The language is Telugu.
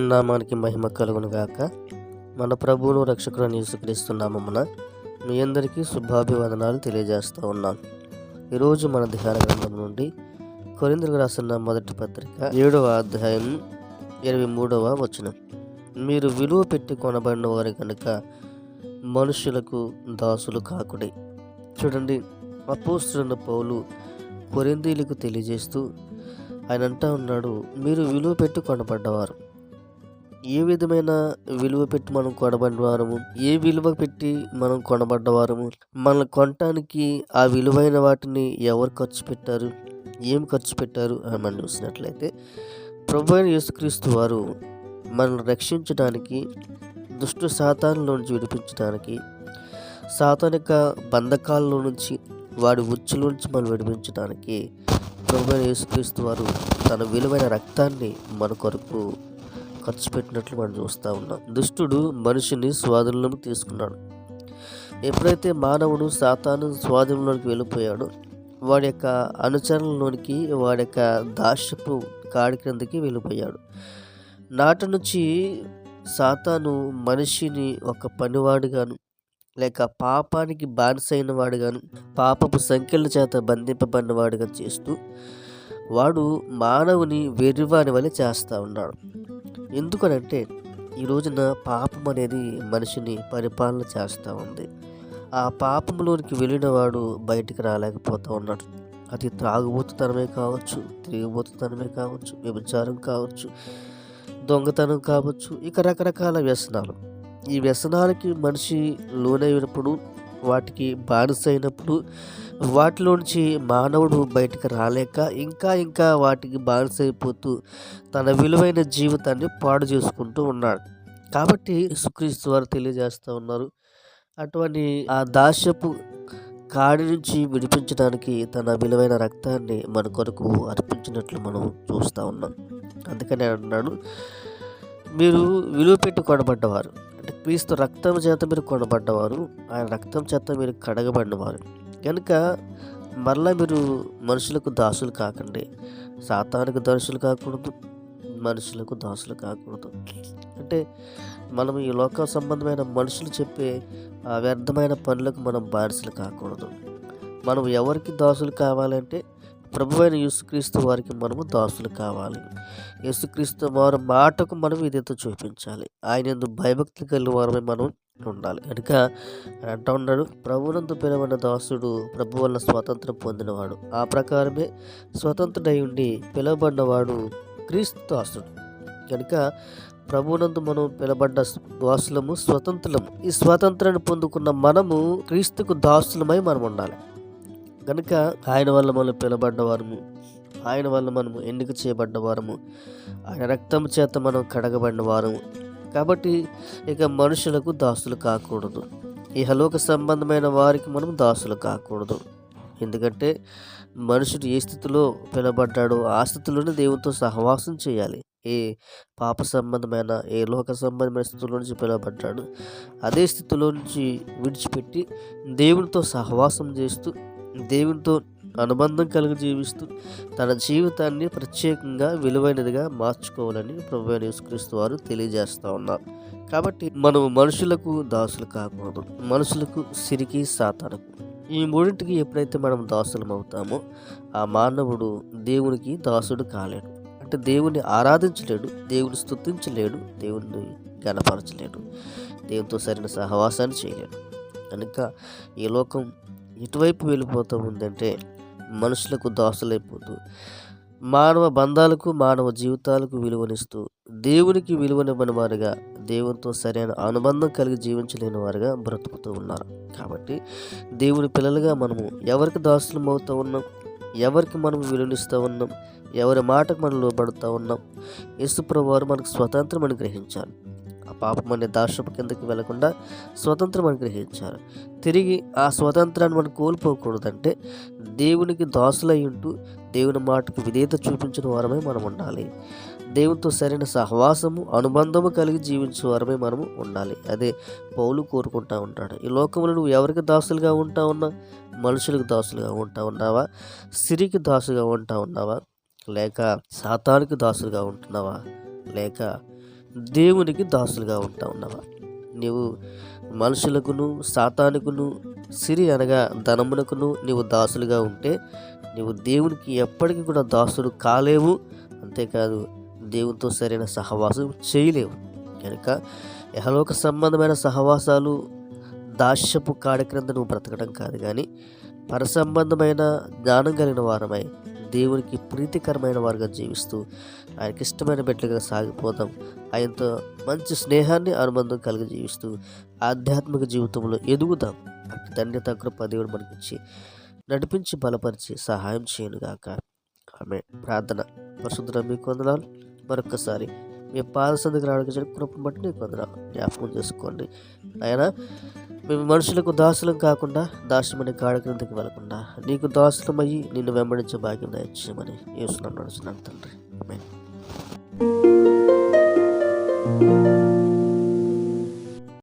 దేవుని నామానికి మహిమ కలుగును గాక. మన ప్రభువును రక్షకులను యేసుక్రీస్తు నామమున మీ అందరికీ శుభాభివందనాలు తెలియజేస్తూ ఉన్నాను. ఈరోజు మన ధ్యాన గ్రంథం నుండి కొరింథీయులకు రాసిన మొదటి పత్రిక 7వ అధ్యాయం 23వ వచనం. మీరు విలువ పెట్టి కొనబడిన వారి కనుక మనుషులకు దాసులు కాకుడి. చూడండి, అపోస్తలుడైన పౌలు కొరింథీయులకు తెలియజేస్తూ ఆయన అంటా ఉన్నాడు, మీరు విలువ పెట్టి కొనబడ్డవారు. ఏ విధమైన విలువ పెట్టి మనం కొనబడ్డవారము, ఏ విలువ పెట్టి మనం కొనబడ్డవారము, మనల్ని కొనటానికి ఆ విలువైన వాటిని ఎవరు ఖర్చు పెట్టారు, ఏం ఖర్చు పెట్టారు అని మనం చూసినట్లయితే, ప్రభువైన యేసుక్రీస్తు వారు మనల్ని రక్షించడానికి, దుష్ట సాతానులో నుంచి విడిపించడానికి, సాతానిక బంధకాల్లో నుంచి, వాడి ఉచ్చుల నుంచి మనం విడిపించడానికి ప్రభువైన యేసుక్రీస్తు వారు తన విలువైన రక్తాన్ని మన కొరకు ఖర్చు పెట్టినట్లు మనం చూస్తూ ఉన్నాం. దుష్టుడు మనిషిని స్వాధీనంలోకి తీసుకున్నాడు. ఎప్పుడైతే మానవుడు సాతాను స్వాధీనంలోకి వెళ్ళిపోయాడో, వాడి యొక్క అనుచరణలోనికి, వాడి యొక్క దాస్యపు కాడి క్రిందకి వెళ్ళిపోయాడు. నాటి నుంచి సాతాను మనిషిని ఒక పనివాడుగాను, లేక పాపానికి బానిసైన వాడుగాను, పాపపు సంఖ్యల చేత బంధింపబడిన వాడుగా చేస్తూ వాడు మానవుని వెర్రివాని వలె చేస్తూ ఉన్నాడు. ఎందుకనంటే ఈ రోజున పాపం అనేది మనిషిని పరిపాలన చేస్తూ ఉంది. ఆ పాపంలోనికి వెళ్ళిన వాడు బయటికి రాలేకపోతూ ఉన్నాడు. అది త్రాగుబోతుతనమే కావచ్చు, తిరిగిబోతుతనమే కావచ్చు, వ్యభిచారం కావచ్చు, దొంగతనం కావచ్చు, ఇక రకరకాల వ్యసనాలు. ఈ వ్యసనాలకి మనిషి లోనైనప్పుడు, వాటికి బానిసైనప్పుడు, వాటిలోంచి మానవుడు బయటకు రాలేక ఇంకా వాటికి బానిసైపోతూ తన విలువైన జీవితాన్ని పాడు చేసుకుంటూ ఉన్నాడు. కాబట్టి యేసుక్రీస్తు వారు తెలియజేస్తూ ఉన్నారు, అటువంటి ఆ దాస్యపు కాడి నుంచి విడిపించడానికి తన విలువైన రక్తాన్ని మన కొరకు అర్పించినట్లు మనం చూస్తూ ఉన్నాం. అందుకనే అంటున్నాడు, మీరు విలువ పెట్టి కొనబడ్డవారు, అంటే క్రీస్తు రక్తం చేత మీరు కొనబడ్డవారు, ఆయన రక్తం చేత మీరు కడగబడినవారు కనుక మరలా మీరు మనుషులకు దాసులు కాకండి. సాతానికి దాసులు కాకూడదు, మనుషులకు దాసులు కాకూడదు. అంటే మనం ఈ లోక సంబంధమైన మనుషులు చెప్పే వ్యర్థమైన పనులకు మనం బానిసలు కాకూడదు. మనం ఎవరికి దాసులు కావాలంటే ప్రభువైన యేసుక్రీస్తు వారికి మనము దాసులు కావాలి. యేసుక్రీస్తు వారి మాటకు మనం విధేయత చూపించాలి. ఆయన యందు భయభక్తులు కలిగిన వారమే మనం ఉండాలి. కనుక అంటూ ఉన్నాడు, ప్రభువునందు పిలువబడిన దాసుడు ప్రభు వల్ల స్వాతంత్రం పొందినవాడు. ఆ ప్రకారమే స్వతంత్రుడై ఉండి పిలువబడినవాడు క్రీస్తు దాసుడు. కనుక ప్రభువునందు మనం పిలువబడ్డ దాసులము, స్వతంత్రులము. ఈ స్వాతంత్రాన్ని పొందుకున్న మనము క్రీస్తుకు దాసులమై మనం ఉండాలి. కనుక ఆయన వల్ల మనం పిలబడ్డవారము, ఆయన వల్ల మనము ఎన్నిక చేయబడ్డవారము, ఆయన రక్తం చేత మనం కడగబడిన వారము. కాబట్టి ఇక మనుషులకు దాసులు కాకూడదు. ఇహలోక సంబంధమైన వారికి మనం దాసులు కాకూడదు. ఎందుకంటే మనుషుడు ఏ స్థితిలో పిలబడ్డాడో ఆ స్థితిలోనే దేవునితో సహవాసం చేయాలి. ఏ పాప సంబంధమైన, ఏ లోక సంబంధమైన స్థితిలో నుంచి పిలబడ్డాడు, అదే స్థితిలో నుంచి విడిచిపెట్టి దేవునితో సహవాసం చేస్తూ, దేవునితో అనుబంధం కలిగి జీవిస్తూ తన జీవితాన్ని ప్రత్యేకంగా విలువైనదిగా మార్చుకోవాలని ప్రభువైన యేసుక్రీస్తు వారు తెలియజేస్తూ ఉన్నారు. కాబట్టి మనం మనుషులకు దాసులు కాకూడదు. మనుషులకు, సిరికి, సాతానుకు, ఈ మూడింటికి ఎప్పుడైతే మనం దాసులం అవుతామో ఆ మానవుడు దేవునికి దాసుడు కాలేడు. అంటే దేవుని ఆరాధించలేడు, దేవుని స్తుతించలేడు, దేవుని గణపరచలేడు, దేవునితో సరైన సహవాసాన్ని చేయలేడు. కనుక ఈ లోకం ఎటువైపు వెళ్ళిపోతూ ఉందంటే మనుషులకు దాసులైపోతూ, మానవ బంధాలకు, మానవ జీవితాలకు విలువనిస్తూ, దేవునికి విలువనివ్వని వారుగా, దేవునితో సరైన అనుబంధం కలిగి జీవించలేని వారుగా బ్రతుకుతూ ఉన్నారు. కాబట్టి దేవుని పిల్లలుగా మనము ఎవరికి దాసులం అవుతూ ఉన్నాం, ఎవరికి మనం విలువనిస్తూ ఉన్నాం, ఎవరి మాటకు మనం లోబడుతూ ఉన్నాం. యేసుప్రభువు వారు మనకు స్వతంత్రం అని గ్రహించాలి. ఆ పాపం అనే దాస్యపు కిందకి వెళ్లకుండా స్వతంత్రం అనుగ్రహించారు. తిరిగి ఆ స్వతంత్రాన్ని మనం కోల్పోకూడదంటే దేవునికి దాసులై ఉంటూ దేవుని మాటకు విధేయత చూపించిన వారమే మనం ఉండాలి. దేవునితో సరైన సహవాసము, అనుబంధము కలిగి జీవించే వారమే మనము ఉండాలి. అదే పౌలు కోరుకుంటా ఉంటాడు. ఈ లోకంలో నువ్వు ఎవరికి దాసులుగా ఉంటా ఉన్నా? మనుషులకు దాసులుగా ఉంటా ఉన్నావా? సిరికి దాసుగా ఉంటా ఉన్నావా? లేక సాతానికి దాసులుగా ఉంటున్నావా? లేక దేవునికి దాసులుగా ఉంటా ఉన్నావా? నీవు మనుషులకును, సాతానుకును, సిరి అనగా ధనమునకును నీవు దాసులుగా ఉంటే నీవు దేవునికి ఎప్పటికీ కూడా దాసుడు కాలేవు. అంతేకాదు దేవునితో సరైన సహవాసం చేయలేవు. కనుక యెహోవాకు సంబంధమైన సహవాసాలు దాస్యపు కాడి క్రింద నువ్వు బ్రతకడం కాదు, కానీ పరసంబంధమైన జ్ఞానం కలిగిన వారమై దేవునికి ప్రీతికరమైన వారుగా జీవిస్తూ ఆయనకి ఇష్టమైన బిడ్డలుగా సాగిపోదాం. ఆయనతో మంచి స్నేహాన్ని అనుబంధం కలిగి జీవిస్తూ ఆధ్యాత్మిక జీవితంలో ఎదుగుదాం. అట్టి ధన్యత కృప దేవుడు మనకిచ్చి నడిపించి బలపరిచి సహాయం చేయనుగాక. ఆమె ప్రార్థన. పరిశుద్ధుడా మీకు వందనాలు. మరొక్కసారి మీ పాద సందికి రావడానికి కృపను బట్టి నీకు వందనాలు. జ్ఞాపకం చేసుకోండి ఆయన. మేము మనుషులకు దాసులం కాకుండా దాస్యమనే కాడి క్రిందకి వెళ్లకుండా నీకు దాసులమయ్యి నిన్ను వెంబడించే భాగ్యం దయచేయమని యేసునామమున నడుచున్నాను తండ్రి. ఆమేన్.